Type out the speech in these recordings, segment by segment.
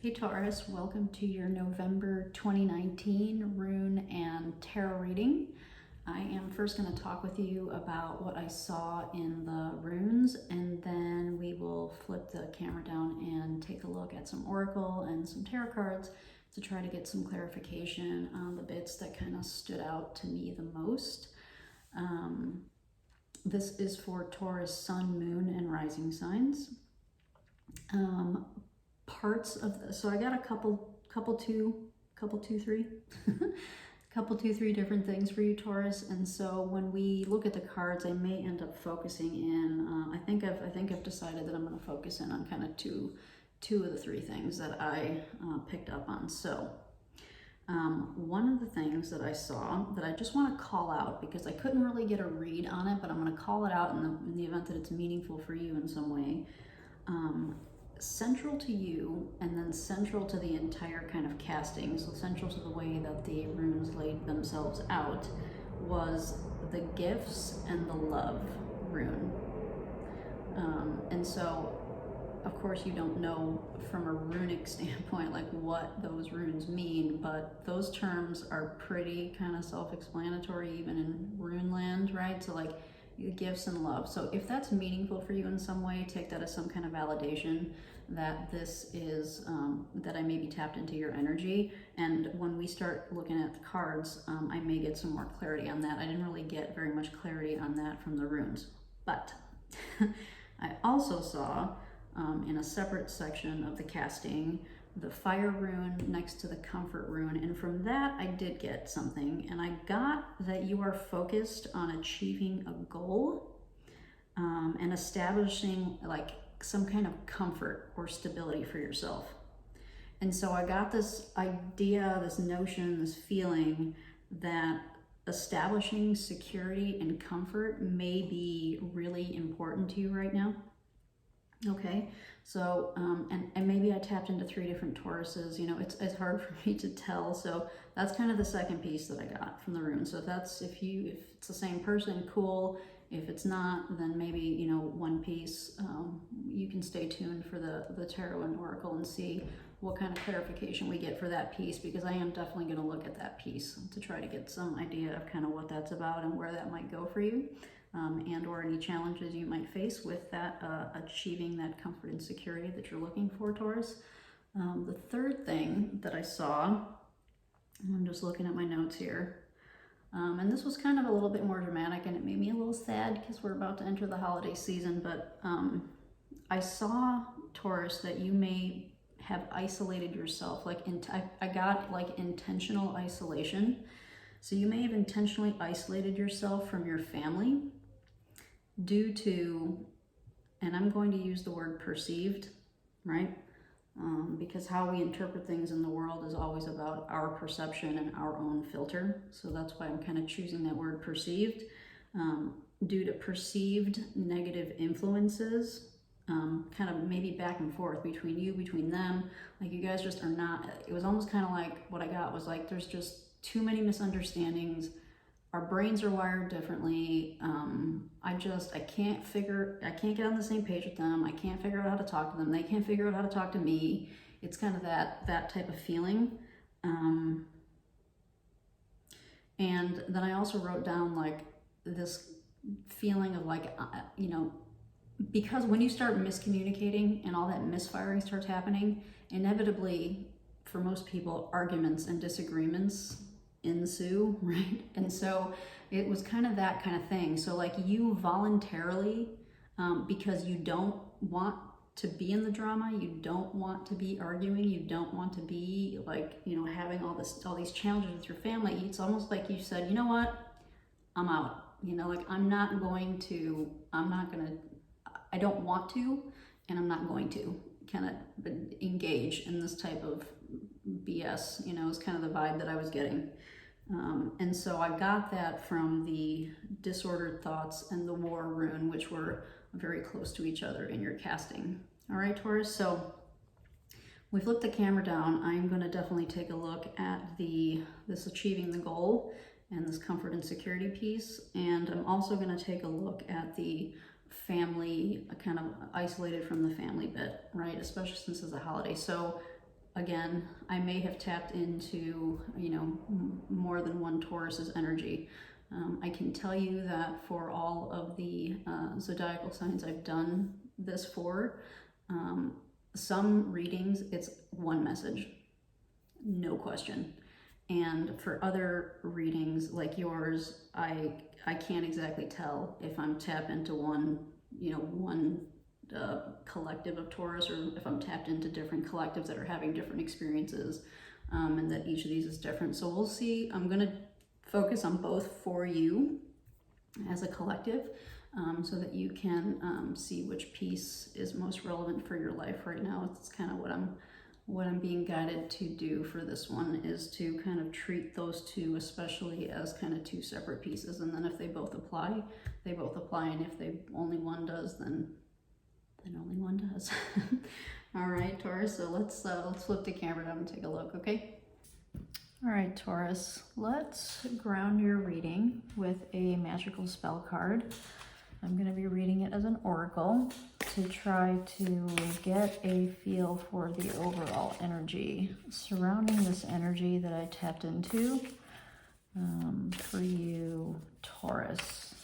Hey Taurus, welcome to your November 2019 Rune and Tarot reading. I am first going to talk with you about what I saw in the runes, and then we will flip the camera down and take a look at some oracle and some tarot cards to try to get some clarification on the bits that kind of stood out to me the most. This is for Taurus, Sun, Moon, and Rising signs. Parts of the, so I got a couple, three different things for you, Taurus. And so when we look at the cards, I may end up focusing in. I think I've decided that I'm going to focus in on kind of two of the three things that I picked up on. So one of the things that I saw that I just want to call out, because I couldn't really get a read on it, but I'm going to call it out in the event that it's meaningful for you in some way. Central to you, and then central to the entire kind of casting, so central to the way that the runes laid themselves out, was the gifts and the love rune. And so, of course, you don't know from a runic standpoint like what those runes mean, but those terms are pretty kind of self-explanatory even in rune land, right? So like gifts and love. So if that's meaningful for you in some way, take that as some kind of validation that this is, that I may be tapped into your energy. And when we start looking at the cards, I may get some more clarity on that. I didn't really get very much clarity on that from the runes. But I also saw in a separate section of the casting, the fire rune next to the comfort rune, and from that I did get something, and I got that you are focused on achieving a goal and establishing like some kind of comfort or stability for yourself. And so I got this idea, this notion, this feeling that establishing security and comfort may be really important to you right now. Okay, so, and maybe I tapped into three different Tauruses, you know, it's hard for me to tell. So that's kind of the second piece that I got from the rune. So if it's the same person, cool. If it's not, then maybe, you know, one piece, you can stay tuned for the tarot and oracle and see what kind of clarification we get for that piece, because I am definitely going to look at that piece to try to get some idea of kind of what that's about and where that might go for you. And or any challenges you might face with that, achieving that comfort and security that you're looking for, Taurus. The third thing that I saw, I'm just looking at my notes here, and this was kind of a little bit more dramatic, and it made me a little sad because we're about to enter the holiday season, but I saw, Taurus, that you may have isolated yourself, like I got like intentional isolation. So you may have intentionally isolated yourself from your family due to, and I'm going to use the word perceived, right? Because how we interpret things in the world is always about our perception and our own filter. So that's why I'm kind of choosing that word perceived, due to perceived negative influences, kind of maybe back and forth between you, between them. Like you guys just are not, it was almost kind of like what I got was like, there's just too many misunderstandings. Our brains are wired differently. I can't get on the same page with them. I can't figure out how to talk to them. They can't figure out how to talk to me. It's kind of that type of feeling. And then I also wrote down like this feeling of like, you know, because when you start miscommunicating and all that misfiring starts happening, inevitably for most people, arguments and disagreements ensue, right? And so it was kind of that kind of thing. So like you voluntarily, because you don't want to be in the drama, you don't want to be arguing, you don't want to be like, you know, having all these challenges with your family. It's almost like you said, you know what, I'm out. You know, like I don't want to, and I'm not going to kind of engage in this type of BS, you know, is kind of the vibe that I was getting. And so I got that from the disordered thoughts and the war rune, which were very close to each other in your casting. All right, Taurus, so we flipped the camera down. I'm going to definitely take a look at this achieving the goal and this comfort and security piece. And I'm also going to take a look at the family, kind of isolated from the family bit, right? Especially since it's a holiday. So again, I may have tapped into, you know, more than one Taurus's energy. I can tell you that for all of the zodiacal signs I've done this for, some readings, it's one message, no question. And for other readings like yours, I can't exactly tell if I'm tapped into one, you know, one collective of Taurus, or if I'm tapped into different collectives that are having different experiences, and that each of these is different. So we'll see. I'm going to focus on both for you as a collective, so that you can see which piece is most relevant for your life right now. It's kind of what I'm being guided to do for this one, is to kind of treat those two especially as kind of two separate pieces, and then if they both apply, they both apply, and if only one does, then only one does. All right, Taurus, so let's flip the camera down and take a look, okay? All right, Taurus, let's ground your reading with a magical spell card. I'm going to be reading it as an oracle to try to get a feel for the overall energy surrounding this energy that I tapped into for you, Taurus.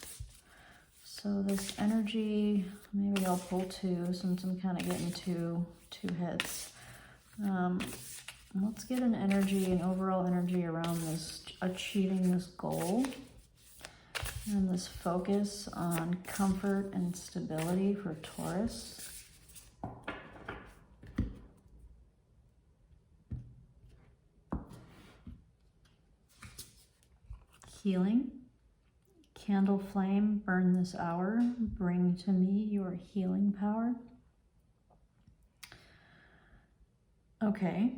So this energy, maybe I'll pull two since I'm kind of getting two hits. Let's get an energy, an overall energy around this, achieving this goal. And this focus on comfort and stability for Taurus. Healing. Candle flame, burn this hour. Bring to me your healing power. Okay,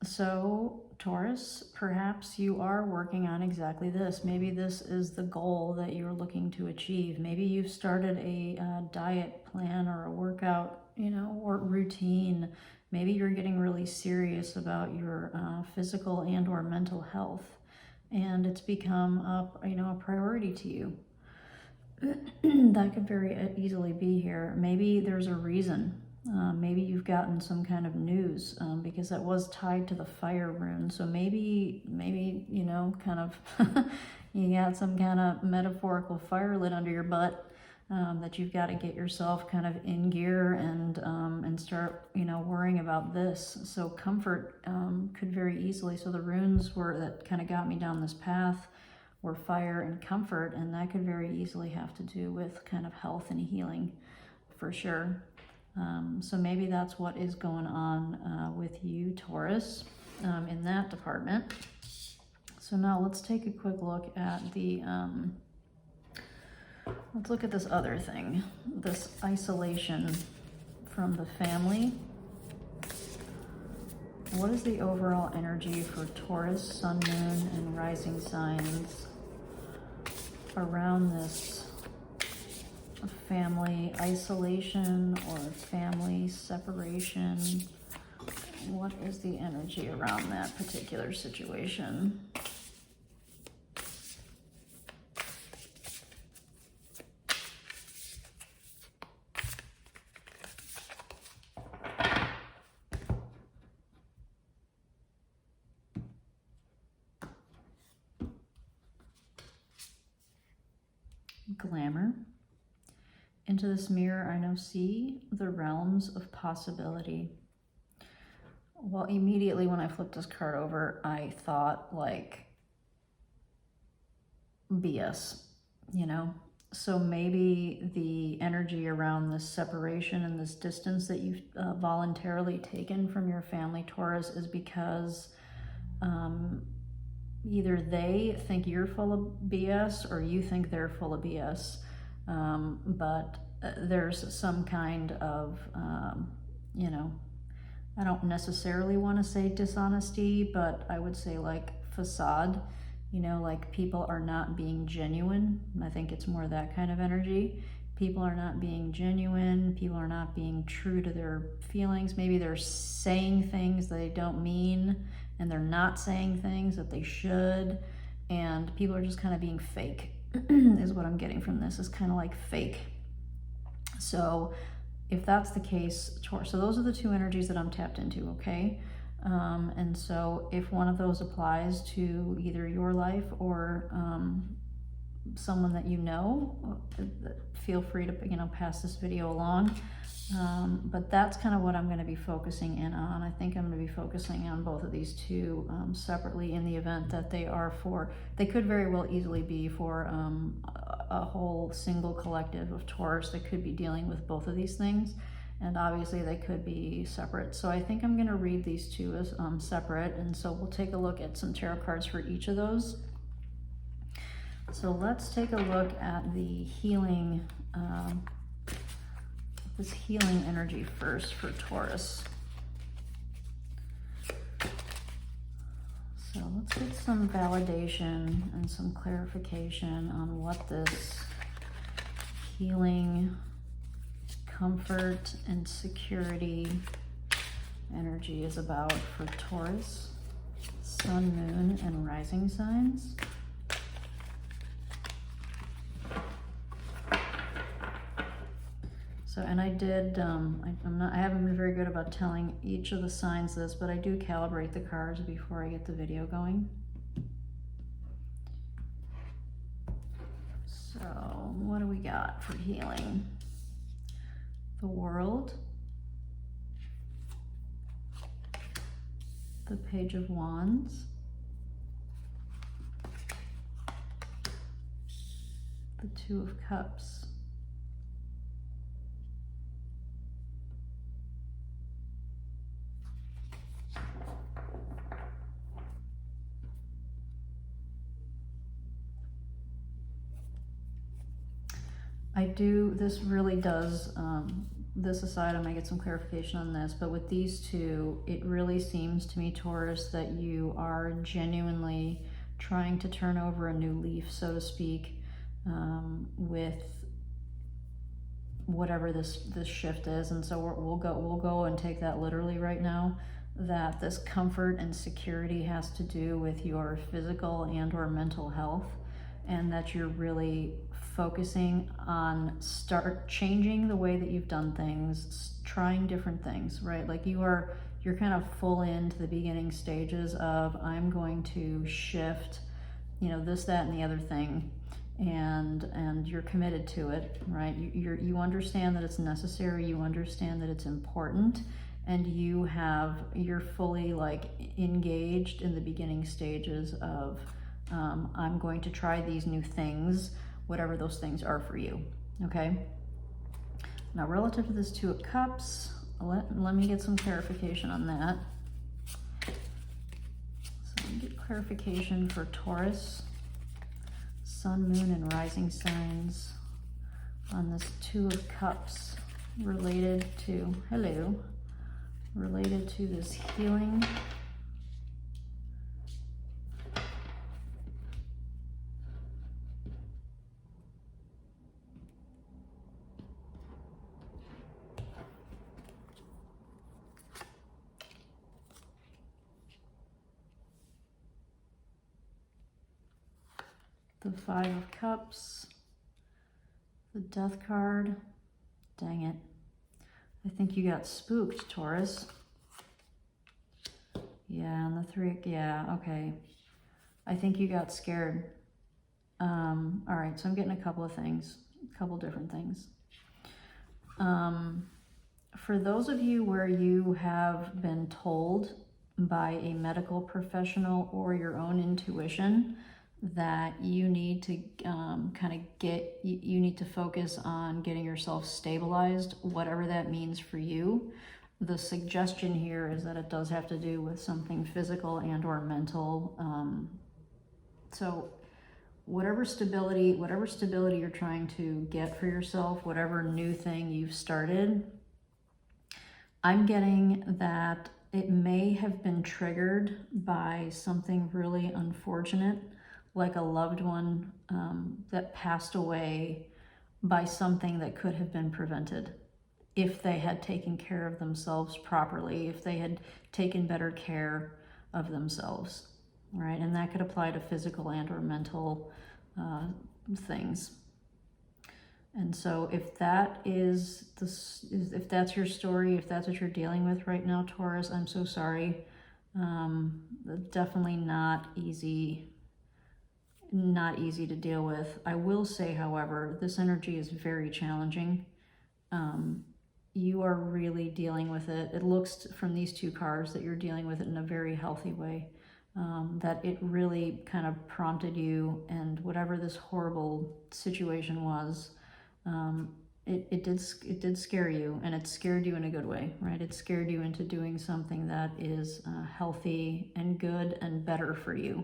so Taurus, perhaps you are working on exactly this. Maybe this is the goal that you're looking to achieve. Maybe you've started a diet plan or a workout, you know, or routine. Maybe you're getting really serious about your physical and or mental health, and it's become a priority to you. That could very easily be here. Maybe there's a reason. Maybe you've gotten some kind of news, because that was tied to the fire rune. So maybe, you know, kind of, you got some kind of metaphorical fire lit under your butt, that you've got to get yourself kind of in gear and start, you know, worrying about this. So comfort could very easily. So the runes that kind of got me down this path were fire and comfort, and that could very easily have to do with kind of health and healing, for sure. So maybe that's what is going on with you, Taurus, in that department. So now let's take a quick look at let's look at this other thing, this isolation from the family. What is the overall energy for Taurus, Sun, Moon, and rising signs around this family isolation or family separation? What is the energy around that particular situation? Glamour. Into this mirror, I now see the realms of possibility. Well, immediately when I flipped this card over, I thought like BS, you know? So maybe the energy around this separation and this distance that you've voluntarily taken from your family, Taurus, is because either they think you're full of BS or you think they're full of BS. But there's some kind of, you know, I don't necessarily want to say dishonesty, but I would say like facade, you know, like people are not being genuine. I think it's more that kind of energy. People are not being genuine. People are not being true to their feelings. Maybe they're saying things they don't mean, and they're not saying things that they should. And people are just kind of being fake. Is what I'm getting from this, is kind of like fake. So if that's the case, Taurus, so those are the two energies that I'm tapped into, okay? And so if one of those applies to either your life or someone that you know, feel free to, you know, pass this video along. But that's kind of what I'm going to be focusing in on. I think I'm going to be focusing on both of these two separately in the event that they could very well easily be for a whole single collective of Taurus that could be dealing with both of these things. And obviously they could be separate. So I think I'm going to read these two as separate. And so we'll take a look at some tarot cards for each of those. So let's take a look at the healing, this healing energy first for Taurus. So let's get some validation and some clarification on what this healing, comfort, and security energy is about for Taurus, Sun, Moon, and Rising signs. So, and I did, I haven't been very good about telling each of the signs this, but I do calibrate the cards before I get the video going. So, what do we got for healing? The World, the Page of Wands, the Two of Cups, this really does, this aside, I might get some clarification on this, but with these two, it really seems to me, Taurus, that you are genuinely trying to turn over a new leaf, so to speak, with whatever this shift is. And so we'll go and take that literally right now, that this comfort and security has to do with your physical and or mental health, and that you're really focusing on changing the way that you've done things, trying different things, right? Like you're kind of full into the beginning stages of, I'm going to shift, you know, this, that, and the other thing, and you're committed to it, right? You understand that it's necessary, you understand that it's important, and you're fully like engaged in the beginning stages of, I'm going to try these new things, whatever those things are for you, okay? Now, relative to this Two of Cups, let me get some clarification on that. So let me get clarification for Taurus, Sun, Moon, and Rising signs on this Two of Cups related to this healing, the Five of Cups, the Death card. Dang it. I think you got spooked, Taurus. Yeah, and the Three, yeah, okay. I think you got scared. All right, so I'm getting a couple different things. For those of you where you have been told by a medical professional or your own intuition that you need to you need to focus on getting yourself stabilized, whatever that means for you. The suggestion here is that it does have to do with something physical and or mental. So whatever stability you're trying to get for yourself, whatever new thing you've started, I'm getting that it may have been triggered by something really unfortunate, like a loved one that passed away by something that could have been prevented if they had taken care of themselves properly, if they had taken better care of themselves, right? And that could apply to physical and or mental things. And so if that if that's your story, if that's what you're dealing with right now, Taurus, I'm so sorry. Definitely not easy to deal with. I will say, however, this energy is very challenging. You are really dealing with it. It looks from these two cards that you're dealing with it in a very healthy way. That it really kind of prompted you, and whatever this horrible situation was, it did scare you, and it scared you in a good way, right? It scared you into doing something that is healthy and good and better for you.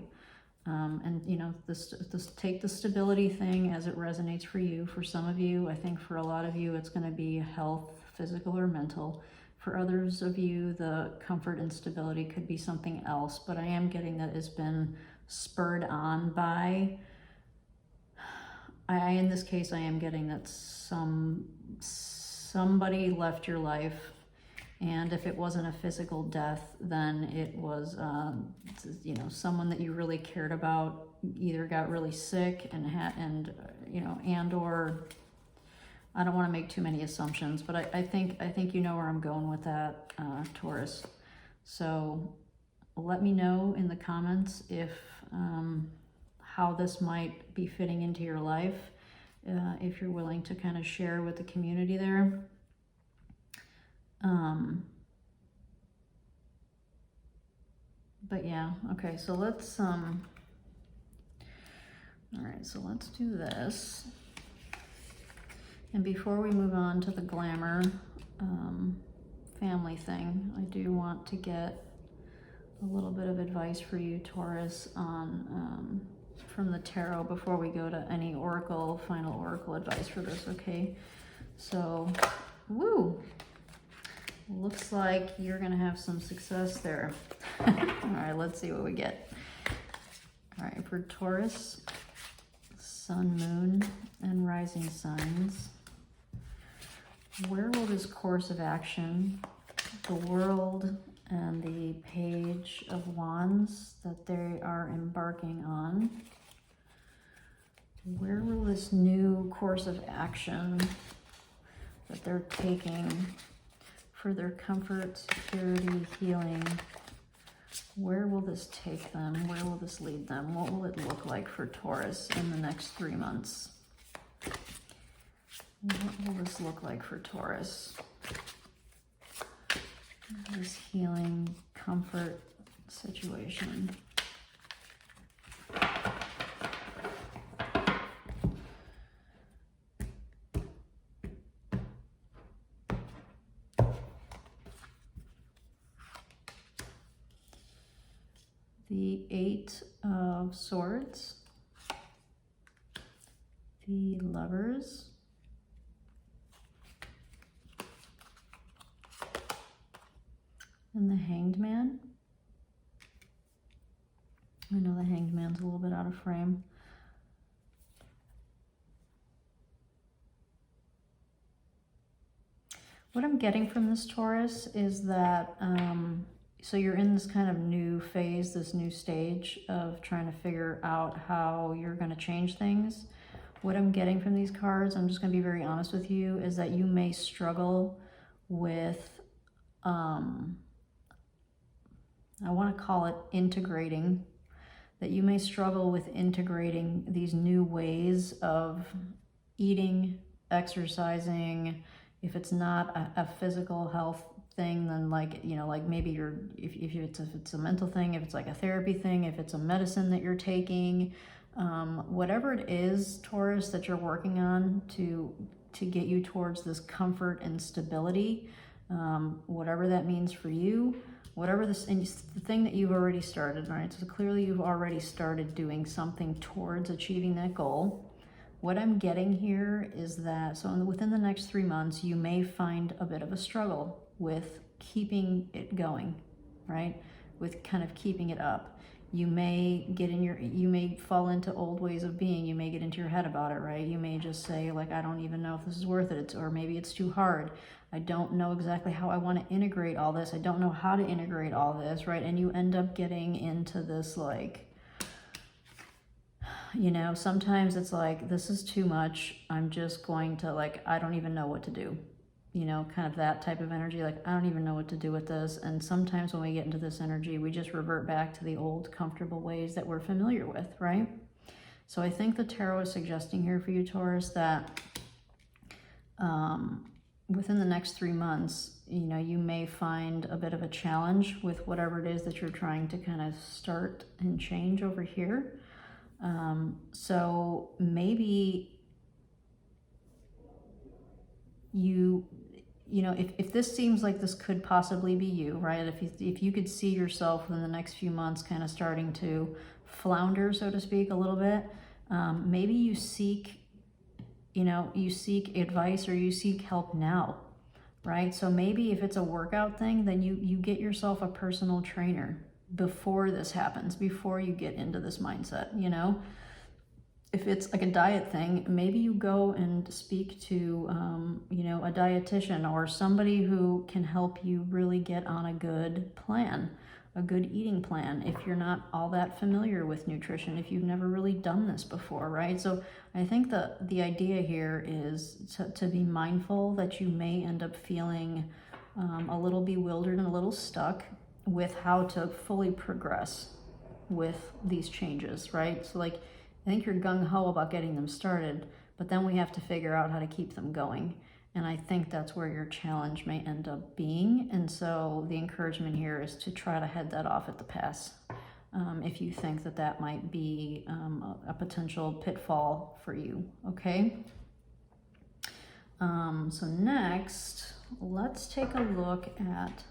And you know, this take the stability thing as it resonates for you. For some of you, I think for a lot of you, it's going to be health, physical or mental. For others of you, the comfort and stability could be something else, but I am getting that it's been spurred on by, in this case, I am getting that somebody left your life, and if it wasn't a physical death, then it was, you know, someone that you really cared about either got really sick and you know, and or, I don't want to make too many assumptions, but I think you know where I'm going with that, Taurus. So let me know in the comments if how this might be fitting into your life, if you're willing to kind of share with the community there. But yeah, okay, so let's all right, so let's do this. And before we move on to the glamour family thing, I do want to get a little bit of advice for you, Taurus, on from the tarot before we go to any final oracle advice for this, okay? So, woo! Looks like you're gonna have some success there. All right, let's see what we get. All right, for Taurus, Sun, Moon, and Rising signs, where will this course of action, the World and the Page of Wands that they are embarking on, where will this new course of action that they're taking for their comfort, security, healing, where will this take them? Where will this lead them? What will it look like for Taurus in the next 3 months? What will this look like for Taurus? This healing, comfort situation. The Eight of Swords, the Lovers, and the Hanged Man. I know the Hanged Man's a little bit out of frame. What I'm getting from this, Taurus, is that so you're in this kind of new phase, this new stage of trying to figure out how you're going to change things. What I'm getting from these cards, I'm just going to be very honest with you, is that you may struggle with, I want to call it integrating, that you may struggle with integrating these new ways of eating, exercising. If it's not a physical health thing, then like, you know, like maybe you're, if it's a mental thing, if it's like a therapy thing, if it's a medicine that you're taking, whatever it is, Taurus, that you're working on to get you towards this comfort and stability, whatever that means for you, whatever this, and the thing that you've already started, right? So clearly you've already started doing something towards achieving that goal. What I'm getting here is that, so within the next 3 months, you may find a bit of a struggle with keeping it going, right? With kind of keeping it up. You may you may fall into old ways of being. You may get into your head about it, right? You may just say, like, I don't even know if this is worth it, or maybe it's too hard. I don't know exactly how I want to integrate all this. I don't know how to integrate all this, right? And you end up getting into this, like, you know, sometimes it's like, this is too much. I'm just going to, like, I don't even know what to do. you know, kind of that type of energy, like, I don't even know what to do with this. And sometimes when we get into this energy, we just revert back to the old comfortable ways that we're familiar with, right? So I think the tarot is suggesting here for you, Taurus, that within the next 3 months, you know, you may find a bit of a challenge with whatever it is that you're trying to kind of start and change over here. So maybe you know, if this seems like this could possibly be you, right? If you could see yourself in the next few months kind of starting to flounder, so to speak, a little bit, maybe you seek, you know, you seek advice or you seek help now, right? So maybe if it's a workout thing, then you get yourself a personal trainer before this happens, before you get into this mindset, you know? If it's like a diet thing, maybe you go and speak to, you know, a dietitian or somebody who can help you really get on a good plan, a good eating plan, if you're not all that familiar with nutrition, if you've never really done this before, right? So I think the idea here is to be mindful that you may end up feeling a little bewildered and a little stuck with how to fully progress with these changes, right? So like, I think you're gung-ho about getting them started, but then we have to figure out how to keep them going. And I think that's where your challenge may end up being. And so the encouragement here is to try to head that off at the pass. If you think that that might be a potential pitfall for you, okay? So next, let's take a look at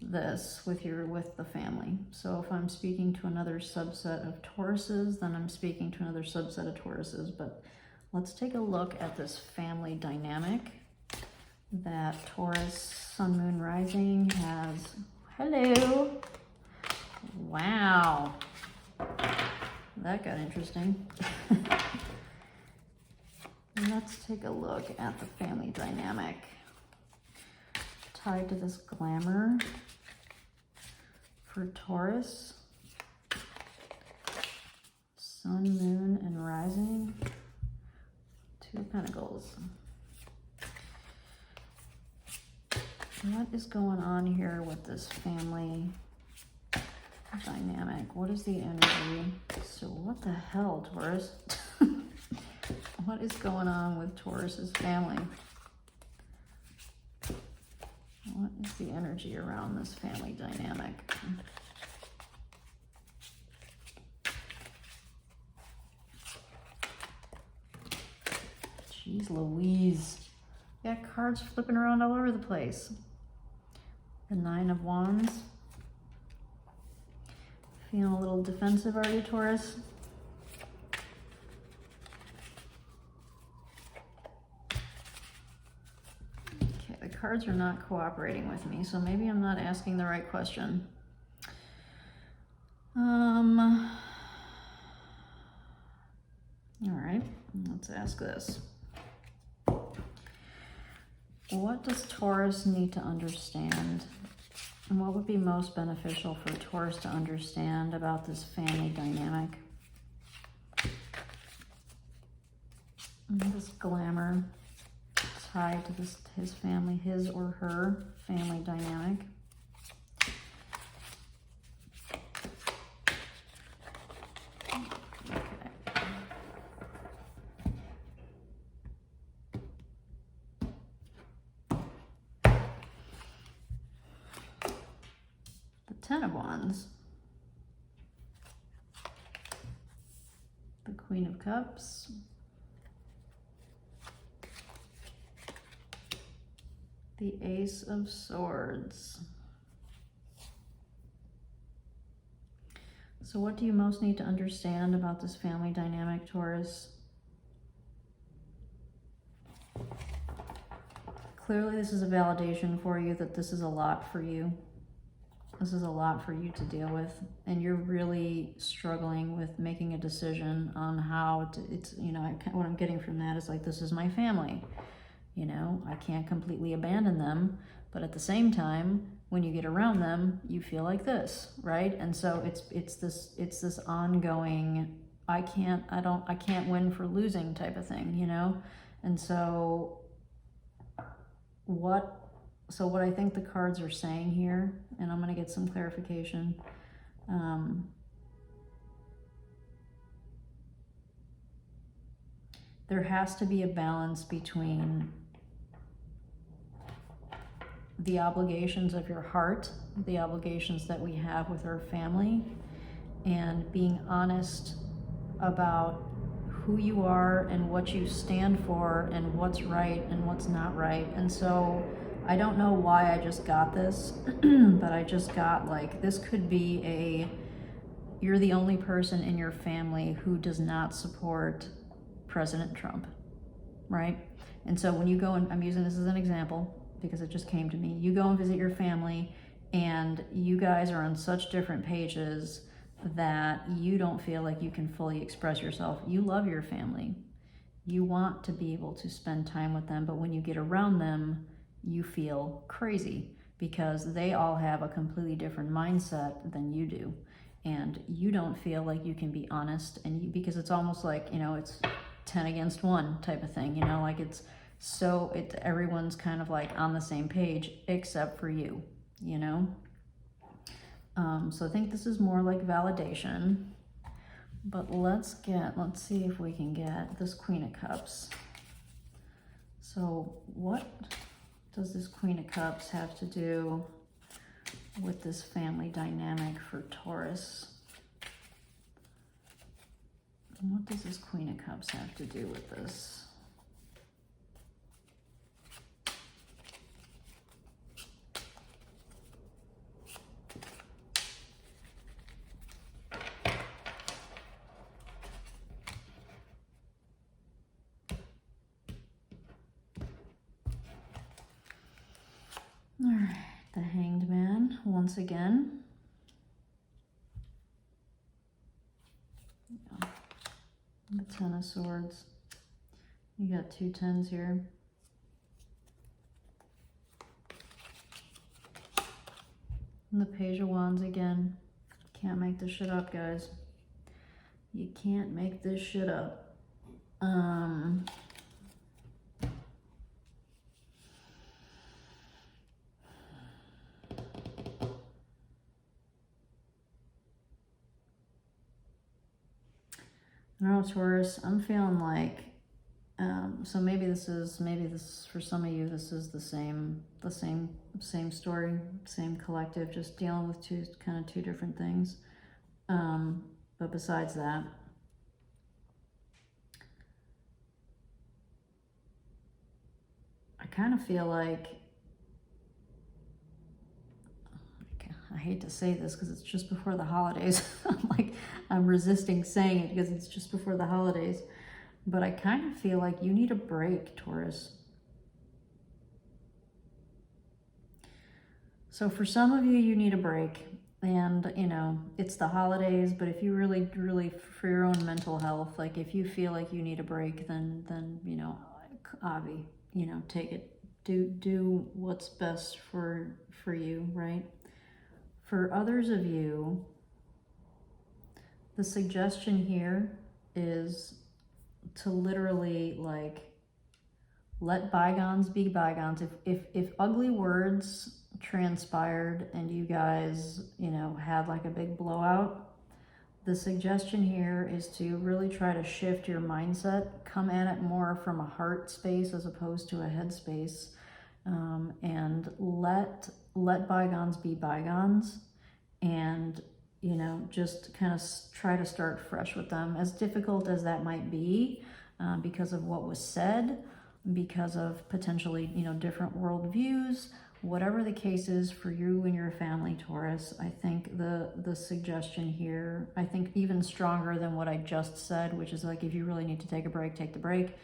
this with the family. So if I'm speaking to another subset of Tauruses, then I'm speaking to another subset of Tauruses. But let's take a look at this family dynamic that Taurus Sun Moon Rising has. Hello. Wow, that got interesting. Let's take a look at the family dynamic tied to this glamour for Taurus, Sun, Moon, and Rising. 2 of Pentacles. What is going on here with this family dynamic? What is the energy? So what the hell, Taurus? What is going on with Taurus's family? What is the energy around this family dynamic? Jeez Louise. You got cards flipping around all over the place. The 9 of Wands. Feeling a little defensive, are you, Taurus? Cards are not cooperating with me, so maybe I'm not asking the right question. All right, let's ask this. What does Taurus need to understand? And what would be most beneficial for Taurus to understand about this family dynamic? And this glamour tied to his family, his or her family dynamic. Okay. The 10 of Wands. The Queen of Cups. The Ace of Swords. So what do you most need to understand about this family dynamic, Taurus? Clearly this is a validation for you that this is a lot for you. This is a lot for you to deal with, and you're really struggling with making a decision on how to, it's, you know, what I'm getting from that is like, this is my family. You know, I can't completely abandon them, but at the same time, when you get around them, you feel like this, right? And so it's this ongoing, I can't win for losing type of thing, you know? And so So what I think the cards are saying here, and I'm going to get some clarification. There has to be a balance between the obligations of your heart, the obligations that we have with our family, and being honest about who you are and what you stand for and what's right and what's not right. And so I don't know why I just got this, but I just got like, this could be you're the only person in your family who does not support President Trump, right? And so when you go, and I'm using this as an example because it just came to me, you go and visit your family and you guys are on such different pages that you don't feel like you can fully express yourself. You love your family. You want to be able to spend time with them, but when you get around them, you feel crazy because they all have a completely different mindset than you do. And you don't feel like you can be honest, and because it's almost like, it's 10 against 1 type of thing, like everyone's kind of like on the same page except for you, So I think this is more like validation, but let's see if we can get this Queen of Cups. So what does this Queen of Cups have to do with this family dynamic for Taurus? What does this Queen of Cups have to do with this? All right, the Hanged Man once again. The Ten of Swords. You got 2 10s here. And the Page of Wands again. Can't make this shit up, guys. You can't make this shit up. I don't know, Taurus, I'm feeling like, so maybe this is for some of you, this is the same story, same collective, just dealing with two different things. But besides that, I kind of feel like, I hate to say this because it's just before the holidays. I'm resisting saying it because it's just before the holidays. But I kind of feel like you need a break, Taurus. So for some of you, you need a break. And, it's the holidays, but if you really, for your own mental health, like if you feel like you need a break, then Avi, take it. Do what's best for you, right? For others of you, the suggestion here is to literally let bygones be bygones. If ugly words transpired and you guys, had like a big blowout, the suggestion here is to really try to shift your mindset, come at it more from a heart space as opposed to a head space, and let bygones be bygones, and just kind of try to start fresh with them, as difficult as that might be, because of what was said, because of potentially different worldviews. Whatever the case is for you and your family, Taurus, I think the suggestion here, I think even stronger than what I just said, which is like, if you really need to take a break, take the break.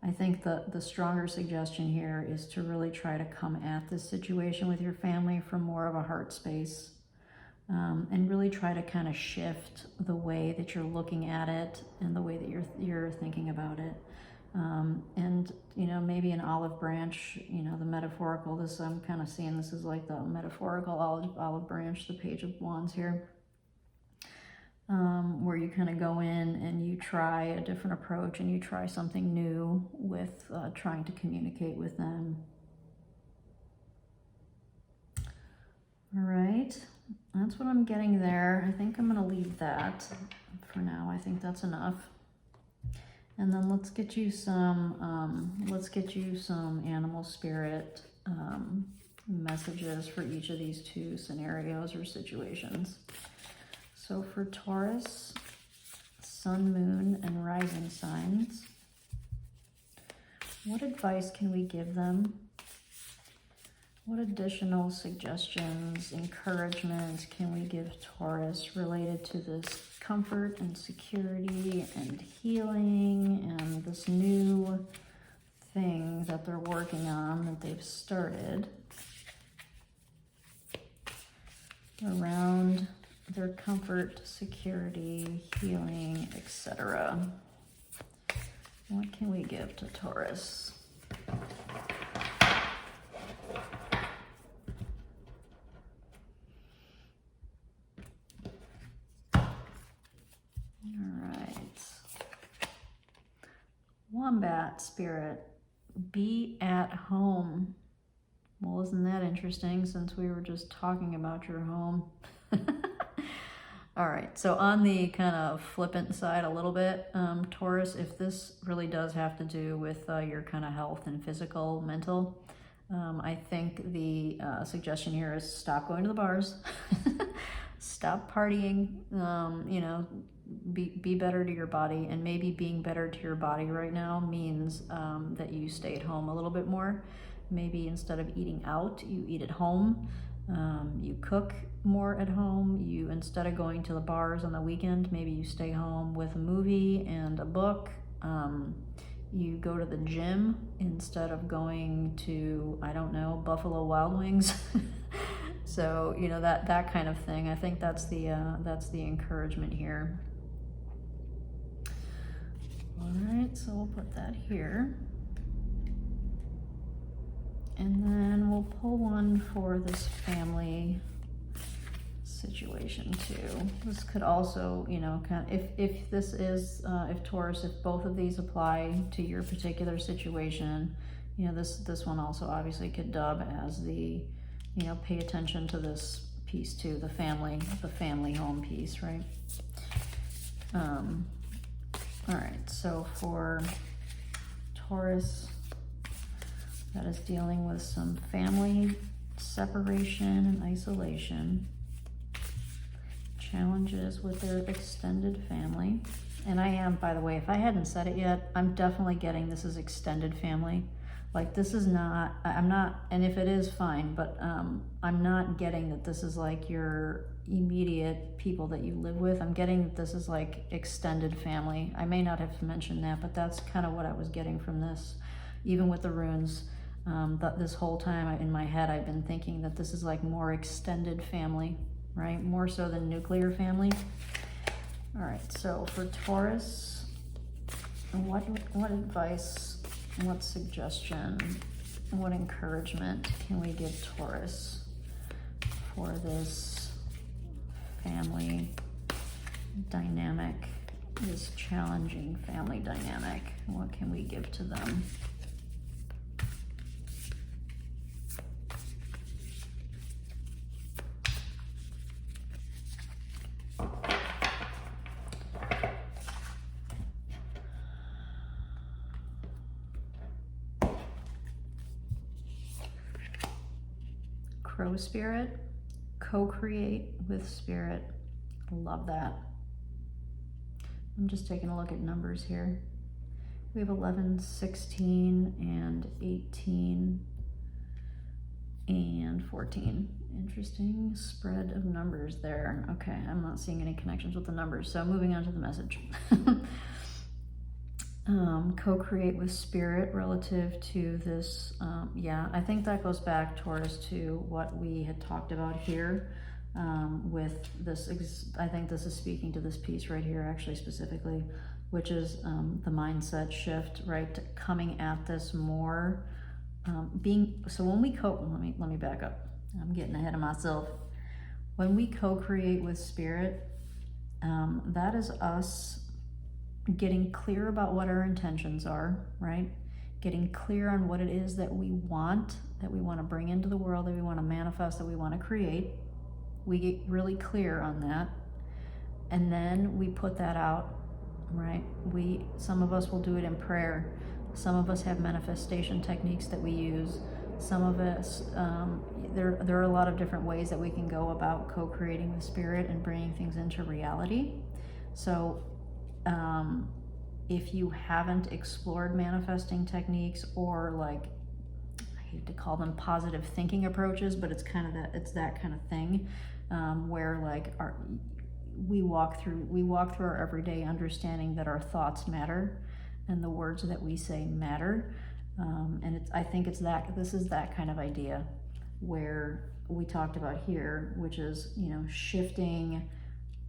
I think the stronger suggestion here is to really try to come at this situation with your family from more of a heart space, and really try to kind of shift the way that you're looking at it and the way that you're thinking about it. And maybe an olive branch, the metaphorical, I'm kind of seeing this as like the metaphorical olive branch, the Page of Wands here, where you kind of go in and you try a different approach and you try something new with trying to communicate with them. All right, that's what I'm getting there. I think I'm gonna leave that for now. I think that's enough. And then let's get you some animal spirit messages for each of these two scenarios or situations. So for Taurus, sun, moon, and rising signs, what advice can we give them? What additional suggestions, encouragement can we give Taurus related to this comfort and security and healing and this new thing that they're working on, that they've started around their comfort, security, healing, etc.? What can we give to Taurus? Wombat spirit, be at home. Well, isn't that interesting, since we were just talking about your home? All right, so on the kind of flippant side a little bit, Taurus, if this really does have to do with your kind of health and physical, mental, I think the suggestion here is stop going to the bars, stop partying, you know, be better to your body. And maybe being better to your body right now means that you stay at home a little bit more. Maybe instead of eating out, you eat at home. You cook more at home. You, instead of going to the bars on the weekend, maybe you stay home with a movie and a book. You go to the gym instead of going to, I don't know, Buffalo Wild Wings. So, you know, that kind of thing. I think that's the encouragement here. All right, so we'll put that here. And then we'll pull one for this family situation too. This could also, you know, kind of, if this is, if Taurus, if both of these apply to your particular situation, you know, this one also obviously could dub as the, you know, pay attention to this piece too, the family home piece, right? All right, so for Taurus, that is dealing with some family separation and isolation, challenges with their extended family. And I am, by the way, if I hadn't said it yet, I'm definitely getting this is extended family. Like, this is not, I'm not, and if it is, fine, but I'm not getting that this is like your immediate people that you live with. I'm getting that this is like extended family. I may not have mentioned that, but that's kind of what I was getting from this. Even with the runes, this whole time in my head, I've been thinking that this is like more extended family, right? More so than nuclear family. All right, so for Taurus, what advice, what suggestion, what encouragement can we give Taurus for this family dynamic, this challenging family dynamic? What can we give to them? Crow spirit, co-create with spirit. Love that. I'm just taking a look at numbers here. We have 11, 16, and 18, and 14. Interesting spread of numbers there. Okay, I'm not seeing any connections with the numbers, so moving on to the message. Co-create with spirit relative to this, yeah, I think that goes back, Taurus, to what we had talked about here with this. I think this is speaking to this piece right here, actually, specifically, which is the mindset shift, right? Coming at this more, so when we let me back up. I'm getting ahead of myself. When we co-create with spirit, that is us getting clear about what our intentions are, right? getting clear on what it is that we want to bring into the world, that we want to manifest, that we want to create. We get really clear on that, and then we put that out, right? Some of us will do it in prayer. Some of us have manifestation techniques that we use. Some of us, there are a lot of different ways that we can go about co-creating with spirit and bringing things into reality. So if you haven't explored manifesting techniques, or like, I hate to call them positive thinking approaches, but it's that kind of thing, where like we walk through our everyday understanding that our thoughts matter and the words that we say matter. And I think this is that kind of idea where we talked about here, which is, shifting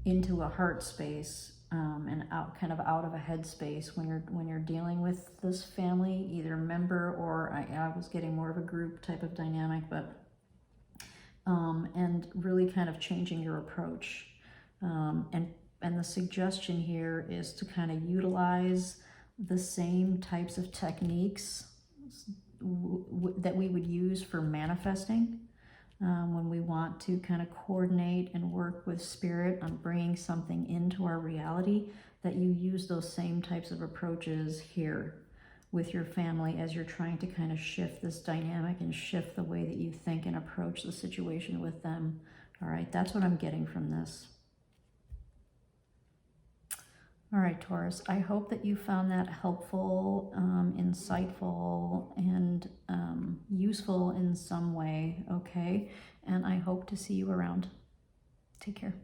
into a heart space, and out of a head space when you're dealing with this family, either member or I was getting more of a group type of dynamic, but and really kind of changing your approach. And the suggestion here is to kind of utilize the same types of techniques that we would use for manifesting, when we want to kind of coordinate and work with spirit on bringing something into our reality, that you use those same types of approaches here with your family as you're trying to kind of shift this dynamic and shift the way that you think and approach the situation with them. All right, that's what I'm getting from this. All right, Taurus, I hope that you found that helpful, insightful, and useful in some way, okay? And I hope to see you around. Take care.